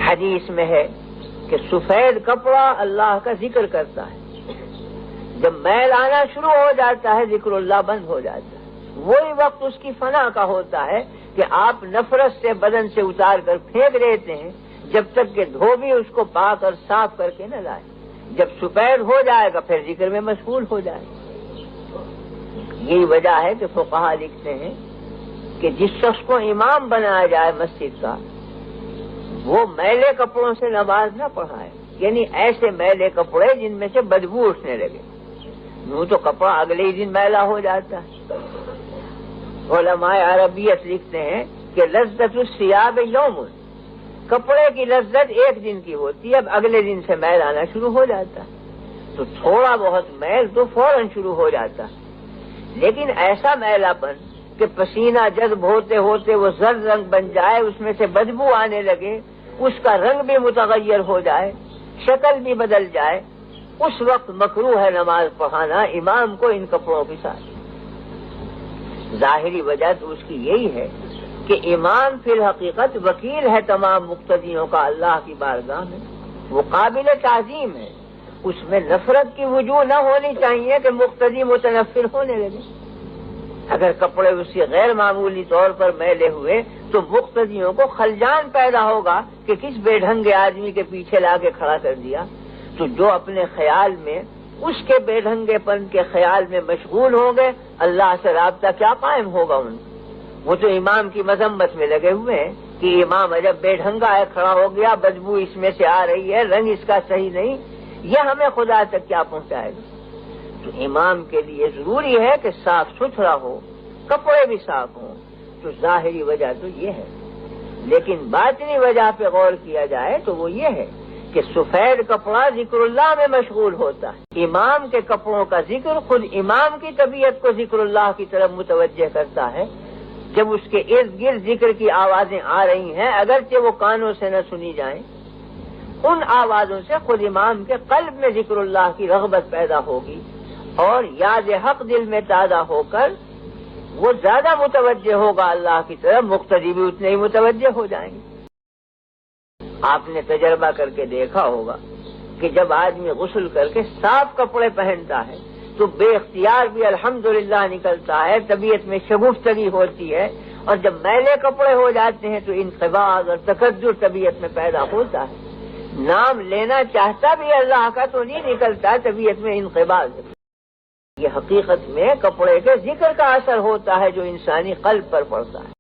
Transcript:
حدیث میں ہے کہ سفید کپڑا اللہ کا ذکر کرتا ہے، جب میل آنا شروع ہو جاتا ہے ذکر اللہ بند ہو جاتا ہے۔ وہی وقت اس کی فنا کا ہوتا ہے کہ آپ نفرت سے بدن سے اتار کر پھینک دیتے ہیں، جب تک کہ دھوبی اس کو پاک اور صاف کر کے نہ لائے۔ جب سفید ہو جائے گا پھر ذکر میں مشغول ہو جائے گا۔ یہی وجہ ہے کہ فقہا لکھتے ہیں کہ جس شخص کو امام بنایا جائے مسجد کا، وہ میلے کپڑوں سے نماز نہ پڑھائے، یعنی ایسے میلے کپڑے جن میں سے بدبو اٹھنے لگے، یوں تو کپڑا اگلے ہی دن میلا ہو جاتا ہے۔ علماء عربیت لکھتے ہیں کہ لذت الثیاب یوم، کپڑے کی لذت ایک دن کی ہوتی ہے، اب اگلے دن سے میل آنا شروع ہو جاتا ہے، تو تھوڑا بہت میل تو فوراً شروع ہو جاتا ہے، لیکن ایسا میلا پن کہ پسینہ جذب ہوتے ہوتے وہ زرد رنگ بن جائے، اس میں سے بدبو آنے لگے، اس کا رنگ بھی متغیر ہو جائے، شکل بھی بدل جائے، اس وقت مکروہ ہے نماز پڑھانا امام کو ان کپڑوں کے ساتھ۔ ظاہری وجہ تو اس کی یہی ہے کہ امام فی الحقیقت وکیل ہے تمام مقتدیوں کا اللہ کی بارگاہ میں، وہ قابل تعظیم ہے، اس میں نفرت کی وجوہ نہ ہونی چاہیے کہ مقتدی متنفر ہونے لگے۔ اگر کپڑے اس سے غیر معمولی طور پر میلے ہوئے تو مقتدیوں کو خلجان پیدا ہوگا کہ کس بے ڈھنگے آدمی کے پیچھے لا کے کھڑا کر دیا۔ تو جو اپنے خیال میں اس کے بے ڈھنگے پن کے خیال میں مشغول ہوں گے، اللہ سے رابطہ کیا قائم ہوگا ان کو؟ وہ تو امام کی مذمت میں لگے ہوئے ہیں کہ امام عجب بے ڈھنگا ہے، کھڑا ہو گیا، بدبو اس میں سے آ رہی ہے، رنگ اس کا صحیح نہیں، یہ ہمیں خدا تک کیا پہنچائے گا؟ تو امام کے لیے ضروری ہے کہ صاف ستھرا ہو، کپڑے بھی صاف ہوں۔ تو ظاہری وجہ تو یہ ہے، لیکن باطنی وجہ پہ غور کیا جائے تو وہ یہ ہے کہ سفید کپڑا ذکر اللہ میں مشغول ہوتا ہے۔ امام کے کپڑوں کا ذکر خود امام کی طبیعت کو ذکر اللہ کی طرف متوجہ کرتا ہے۔ جب اس کے ارد گرد ذکر کی آوازیں آ رہی ہیں، اگرچہ وہ کانوں سے نہ سنی جائیں، ان آوازوں سے خود امام کے قلب میں ذکر اللہ کی رغبت پیدا ہوگی، اور یاد حق دل میں تازہ ہو کر وہ زیادہ متوجہ ہوگا اللہ کی طرف، مقتدی بھی اتنے ہی متوجہ ہو جائیں گے۔ آپ نے تجربہ کر کے دیکھا ہوگا کہ جب آدمی غسل کر کے صاف کپڑے پہنتا ہے تو بے اختیار بھی الحمدللہ نکلتا ہے، طبیعت میں شگفتگی ہوتی ہے، اور جب میلے کپڑے ہو جاتے ہیں تو انقباض اور تکدر طبیعت میں پیدا ہوتا ہے۔ نام لینا چاہتا بھی اللہ کا تو نہیں نکلتا، طبیعت میں انقباض ہے۔ یہ حقیقت میں کپڑے کے ذکر کا اثر ہوتا ہے جو انسانی قلب پر پڑتا ہے۔